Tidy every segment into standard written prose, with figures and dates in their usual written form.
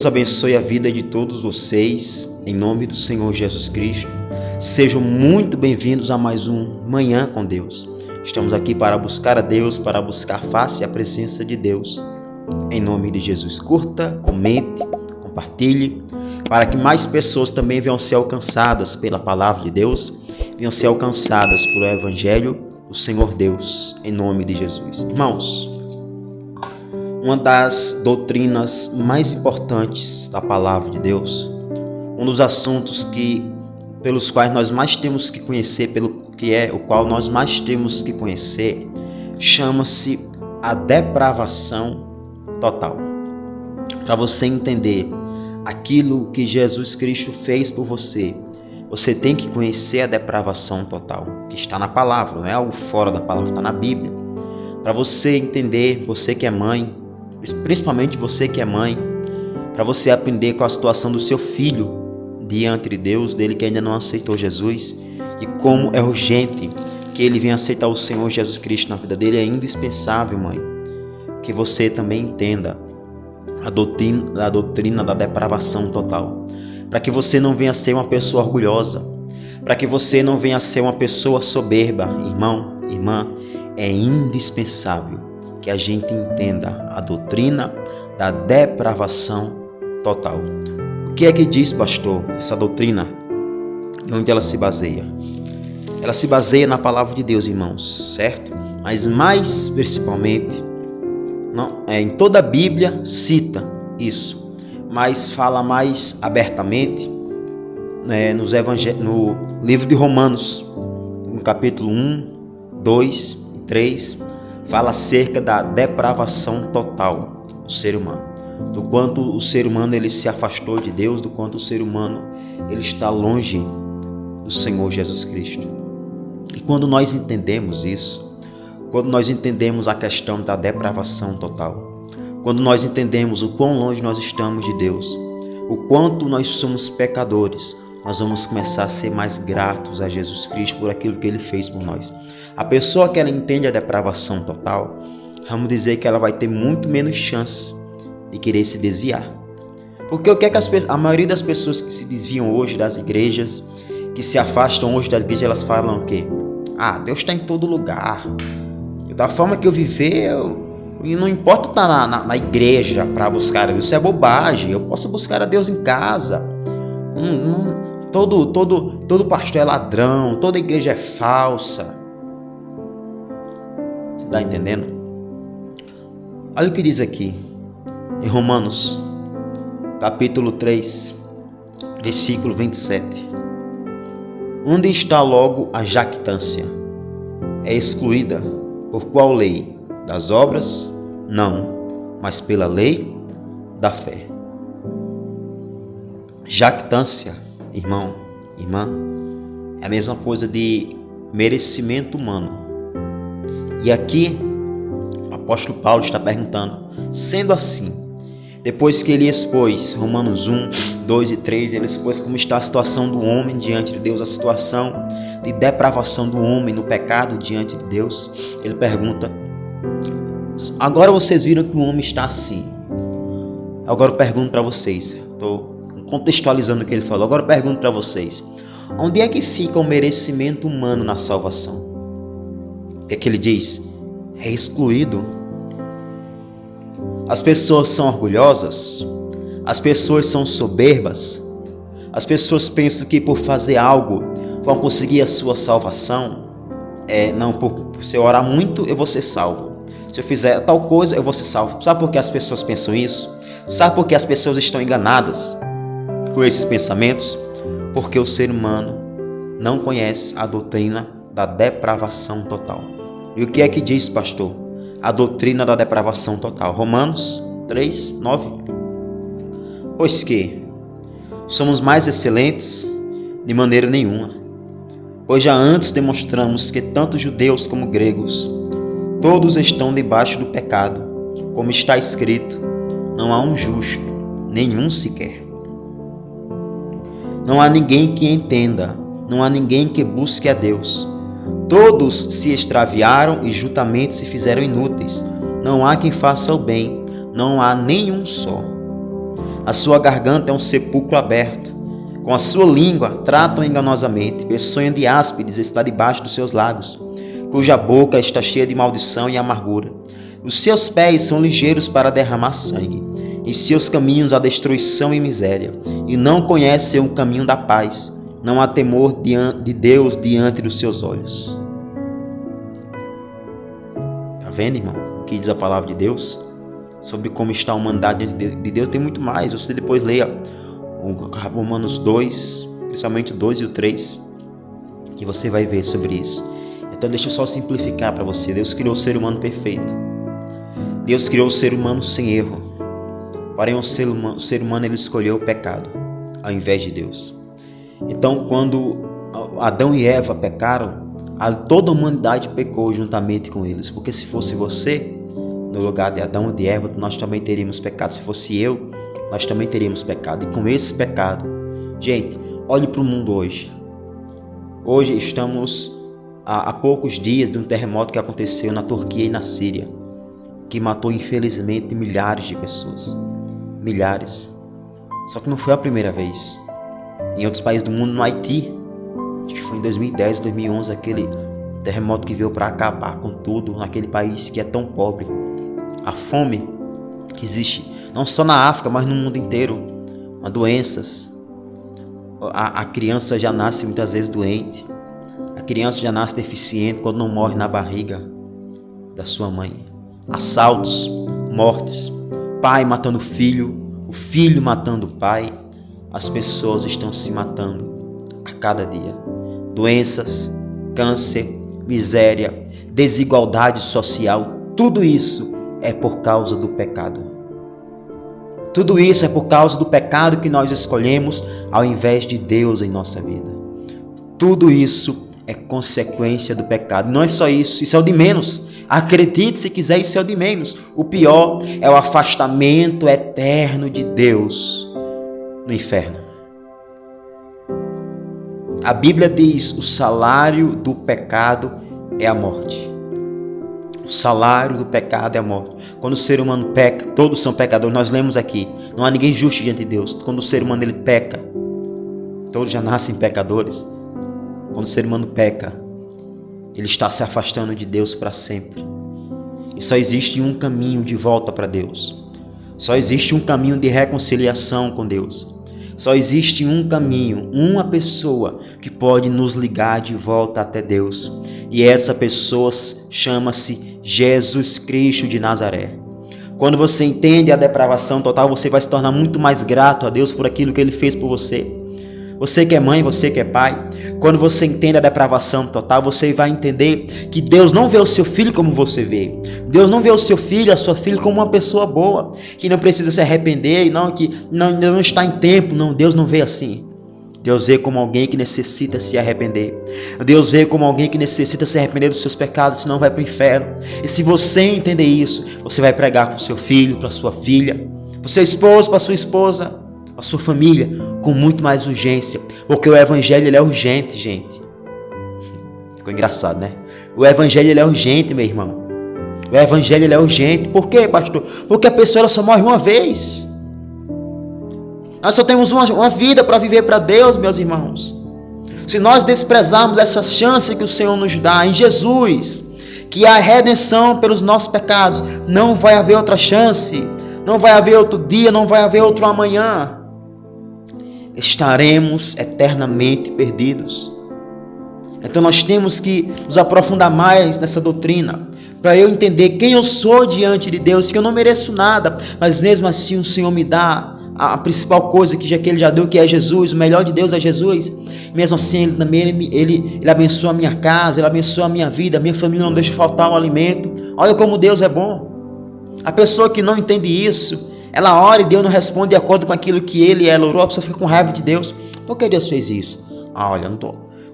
Deus abençoe a vida de todos vocês, em nome do Senhor Jesus Cristo. Sejam muito bem-vindos a mais um Manhã com Deus. Estamos aqui para buscar a Deus, para buscar a face e a presença de Deus. Em nome de Jesus, curta, comente, compartilhe, para que mais pessoas também venham ser alcançadas pela palavra de Deus, venham ser alcançadas pelo Evangelho do Senhor Deus, em nome de Jesus. Irmãos, uma das doutrinas mais importantes da palavra de Deus, um dos assuntos pelos quais nós mais temos que conhecer, o qual nós mais temos que conhecer, chama-se a depravação total. Para você entender aquilo que Jesus Cristo fez por você, você tem que conhecer a depravação total, que está na palavra, não é algo fora da palavra, está na Bíblia. Para você entender, você que é mãe, principalmente você que é mãe, para você aprender com a situação do seu filho diante de Deus, dele que ainda não aceitou Jesus, e como é urgente que ele venha aceitar o Senhor Jesus Cristo na vida dele. É indispensável, mãe, que você também entenda a doutrina da depravação total, para que você não venha ser uma pessoa orgulhosa, para que você não venha ser uma pessoa soberba. Irmão, irmã, é indispensável que a gente entenda a doutrina da depravação total. O que é que diz, pastor, essa doutrina? E onde ela se baseia? Ela se baseia na palavra de Deus, irmãos, certo? Mas mais principalmente, em toda a Bíblia cita isso, mas fala mais abertamente no livro de Romanos, no capítulo 1, 2 e 3, fala acerca da depravação total do ser humano, do quanto o ser humano ele se afastou de Deus, do quanto o ser humano ele está longe do Senhor Jesus Cristo. E quando nós entendemos isso, quando nós entendemos a questão da depravação total, quando nós entendemos o quão longe nós estamos de Deus, o quanto nós somos pecadores, nós vamos começar a ser mais gratos a Jesus Cristo por aquilo que Ele fez por nós. A pessoa que ela entende a depravação total, vamos dizer que ela vai ter muito menos chance de querer se desviar. Porque o que é que a maioria das pessoas que se desviam hoje das igrejas, que se afastam hoje das igrejas, elas falam o quê? Deus está em todo lugar. Da forma que eu viver, não importa estar na igreja para buscar a Deus, isso é bobagem. Eu posso buscar a Deus em casa. Todo pastor é ladrão, toda igreja é falsa. Você está entendendo? Olha o que diz aqui em Romanos, capítulo 3, versículo 27. Onde está logo a jactância? É excluída por qual lei? Das obras? Não, mas pela lei da fé. Jactância, irmão, irmã, é a mesma coisa de merecimento humano. E aqui o apóstolo Paulo está perguntando, sendo assim, depois que ele expôs Romanos 1, 2 e 3, ele expôs como está a situação do homem diante de Deus, a situação de depravação do homem no pecado diante de Deus, ele pergunta, agora vocês viram que o homem está assim. Agora eu pergunto para vocês, estou contextualizando o que ele falou, agora eu pergunto para vocês, onde é que fica o merecimento humano na salvação? O que é que ele diz? É excluído. As pessoas são orgulhosas, as pessoas são soberbas, as pessoas pensam que por fazer algo vão conseguir a sua salvação. Se eu orar muito eu vou ser salvo, se eu fizer tal coisa eu vou ser salvo. Sabe por que as pessoas pensam isso? Sabe por que as pessoas estão enganadas com esses pensamentos? Porque o ser humano não conhece a doutrina da depravação total. E o que é que diz, pastor? A doutrina da depravação total. Romanos 3, 9. Pois que somos mais excelentes? De maneira nenhuma. Pois já antes demonstramos que tanto judeus como gregos, todos estão debaixo do pecado. Como está escrito, não há um justo, nenhum sequer. Não há ninguém que entenda, não há ninguém que busque a Deus. Todos se extraviaram e juntamente se fizeram inúteis. Não há quem faça o bem, não há nenhum só. A sua garganta é um sepulcro aberto. Com a sua língua tratam enganosamente. Peçonha de áspides está debaixo dos seus lábios, cuja boca está cheia de maldição e amargura. Os seus pés são ligeiros para derramar sangue. Em seus caminhos há destruição e miséria, e não conhecem o caminho da paz. Não há temor de Deus diante dos seus olhos. Está vendo, irmão? O que diz a palavra de Deus sobre como está a humanidade diante de Deus? Tem muito mais. Você depois leia o Romanos 2, principalmente o 2 e o 3, que você vai ver sobre isso. Então deixa eu só simplificar para você. Deus criou o ser humano perfeito. Deus criou o ser humano sem erro. Porém o ser humano ele escolheu o pecado ao invés de Deus. Então quando Adão e Eva pecaram, toda a humanidade pecou juntamente com eles. Porque se fosse você, no lugar de Adão e de Eva, nós também teríamos pecado. Se fosse eu, nós também teríamos pecado. E com esse pecado, gente, olhe para o mundo hoje. Hoje estamos há poucos dias de um terremoto que aconteceu na Turquia e na Síria, que matou infelizmente milhares de pessoas. Milhares. Só que não foi a primeira vez. Em outros países do mundo, no Haiti, acho que foi em 2010, 2011, aquele terremoto que veio para acabar com tudo naquele país que é tão pobre. A fome que existe não só na África, mas no mundo inteiro. As doenças. A criança já nasce muitas vezes doente. A criança já nasce deficiente quando não morre na barriga da sua mãe. Assaltos, mortes, pai matando filho, o filho matando o pai. As pessoas estão se matando a cada dia. Doenças, câncer, miséria, desigualdade social, tudo isso é por causa do pecado. Tudo isso é por causa do pecado que nós escolhemos ao invés de Deus em nossa vida. Tudo isso é consequência do pecado. Não é só isso, isso é o de menos. Acredite se quiser, isso é o de menos. O pior é o afastamento eterno de Deus no inferno. A Bíblia diz: o salário do pecado é a morte. O salário do pecado é a morte. Quando o ser humano peca, todos são pecadores. Nós lemos aqui, não há ninguém justo diante de Deus. Quando o ser humano ele peca, todos já nascem pecadores. Quando o ser humano peca, ele está se afastando de Deus para sempre. E só existe um caminho de volta para Deus. Só existe um caminho de reconciliação com Deus. Só existe um caminho, uma pessoa que pode nos ligar de volta até Deus. E essa pessoa chama-se Jesus Cristo de Nazaré. Quando você entende a depravação total, você vai se tornar muito mais grato a Deus por aquilo que Ele fez por você. Você que é mãe, você que é pai, quando você entende a depravação total, você vai entender que Deus não vê o seu filho como você vê. Deus não vê o seu filho, a sua filha como uma pessoa boa, que não precisa se arrepender e que não está em tempo. Não, Deus não vê assim. Deus vê como alguém que necessita se arrepender. Deus vê como alguém que necessita se arrepender dos seus pecados, senão vai para o inferno. E se você entender isso, você vai pregar para o seu filho, para a sua filha, para o seu esposo, para a sua esposa, a sua família, com muito mais urgência, porque o evangelho ele é urgente, gente. Ficou engraçado, né? O evangelho ele é urgente, meu irmão. O evangelho ele é urgente. Por quê, pastor? Porque a pessoa ela só morre uma vez. Nós só temos uma vida para viver para Deus, meus irmãos. Se nós desprezarmos essa chance que o Senhor nos dá em Jesus, que é a redenção pelos nossos pecados, não vai haver outra chance, não vai haver outro dia, não vai haver outro amanhã. Estaremos eternamente perdidos. Então nós temos que nos aprofundar mais nessa doutrina, para eu entender quem eu sou diante de Deus, que eu não mereço nada, mas mesmo assim o Senhor me dá a principal coisa que Ele já deu, que é Jesus. O melhor de Deus é Jesus. Mesmo assim Ele também ele abençoa a minha casa, Ele abençoa a minha vida, a minha família não deixa faltar um alimento. Olha como Deus é bom. A pessoa que não entende isso, ela ora e Deus não responde de acordo com aquilo que Ele é. A pessoa fica com raiva de Deus. Por que Deus fez isso? Olha,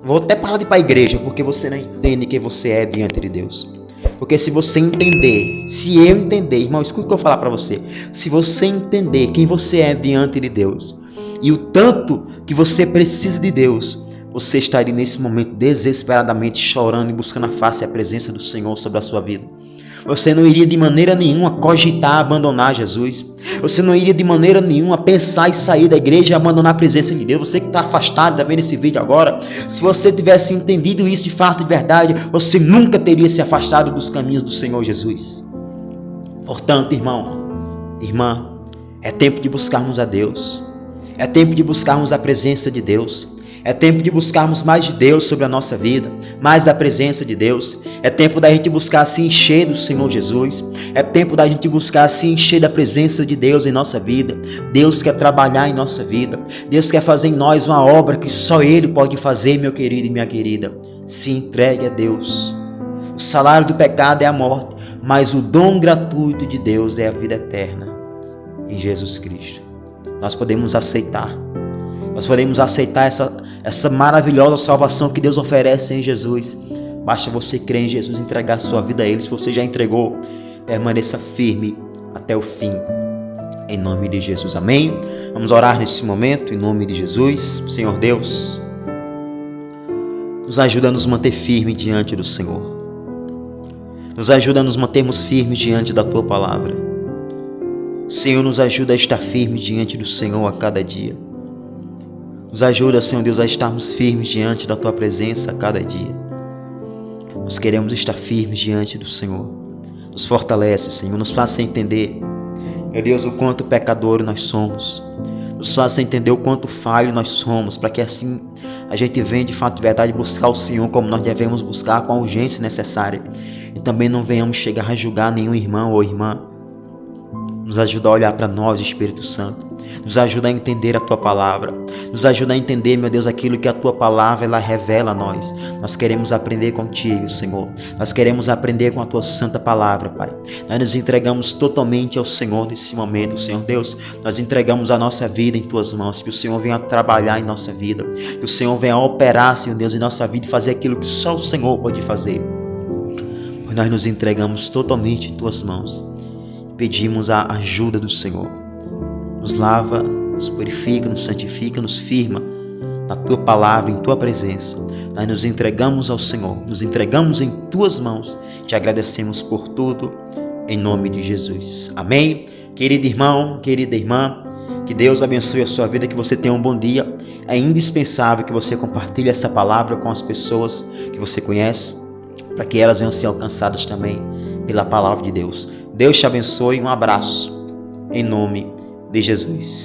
vou até parar de ir para a igreja, porque você não entende quem você é diante de Deus. Porque se você entender, se eu entender, irmão, escuta o que eu vou falar para você. Se você entender quem você é diante de Deus e o tanto que você precisa de Deus, você estaria nesse momento desesperadamente chorando e buscando a face e a presença do Senhor sobre a sua vida. Você não iria de maneira nenhuma cogitar abandonar Jesus. Você não iria de maneira nenhuma pensar em sair da igreja e abandonar a presença de Deus. Você que está afastado, está vendo esse vídeo agora, se você tivesse entendido isso de fato e de verdade, você nunca teria se afastado dos caminhos do Senhor Jesus. Portanto, irmão, irmã, é tempo de buscarmos a Deus. É tempo de buscarmos a presença de Deus. É tempo de buscarmos mais de Deus sobre a nossa vida, mais da presença de Deus. É tempo da gente buscar se encher do Senhor Jesus. É tempo da gente buscar se encher da presença de Deus em nossa vida. Deus quer trabalhar em nossa vida. Deus quer fazer em nós uma obra que só Ele pode fazer, meu querido e minha querida. Se entregue a Deus. O salário do pecado é a morte, mas o dom gratuito de Deus é a vida eterna em Jesus Cristo. Nós podemos aceitar. Nós podemos aceitar essa maravilhosa salvação que Deus oferece em Jesus. Basta você crer em Jesus e entregar sua vida a Ele. Se você já entregou, permaneça firme até o fim. Em nome de Jesus. Amém? Vamos orar nesse momento, em nome de Jesus. Senhor Deus, nos ajuda a nos manter firmes diante do Senhor. Nos ajuda a nos mantermos firmes diante da Tua Palavra. Senhor, nos ajuda a estar firmes diante do Senhor a cada dia. Nos ajuda, Senhor Deus, a estarmos firmes diante da Tua presença a cada dia. Nós queremos estar firmes diante do Senhor. Nos fortalece, Senhor, nos faça entender, meu Deus, o quanto pecador nós somos. Nos faça entender o quanto falho nós somos, para que assim a gente venha de fato e verdade buscar o Senhor como nós devemos buscar, com a urgência necessária. E também não venhamos chegar a julgar nenhum irmão ou irmã. Nos ajuda a olhar para nós, Espírito Santo. Nos ajuda a entender a Tua Palavra. Nos ajuda a entender, meu Deus, aquilo que a Tua Palavra ela revela a nós. Nós queremos aprender contigo, Senhor. Nós queremos aprender com a Tua Santa Palavra, Pai. Nós nos entregamos totalmente ao Senhor nesse momento, Senhor Deus. Nós entregamos a nossa vida em Tuas mãos. Que o Senhor venha trabalhar em nossa vida. Que o Senhor venha operar, Senhor Deus, em nossa vida e fazer aquilo que só o Senhor pode fazer. Pois nós nos entregamos totalmente em Tuas mãos. Pedimos a ajuda do Senhor. Nos lava, nos purifica, nos santifica, nos firma na Tua Palavra, em Tua presença. Nós nos entregamos ao Senhor, nos entregamos em Tuas mãos. Te agradecemos por tudo, em nome de Jesus. Amém? Querido irmão, querida irmã, que Deus abençoe a sua vida, que você tenha um bom dia. É indispensável que você compartilhe essa palavra com as pessoas que você conhece, para que elas venham ser alcançadas também pela palavra de Deus. Deus te abençoe, um abraço, em nome de Jesus.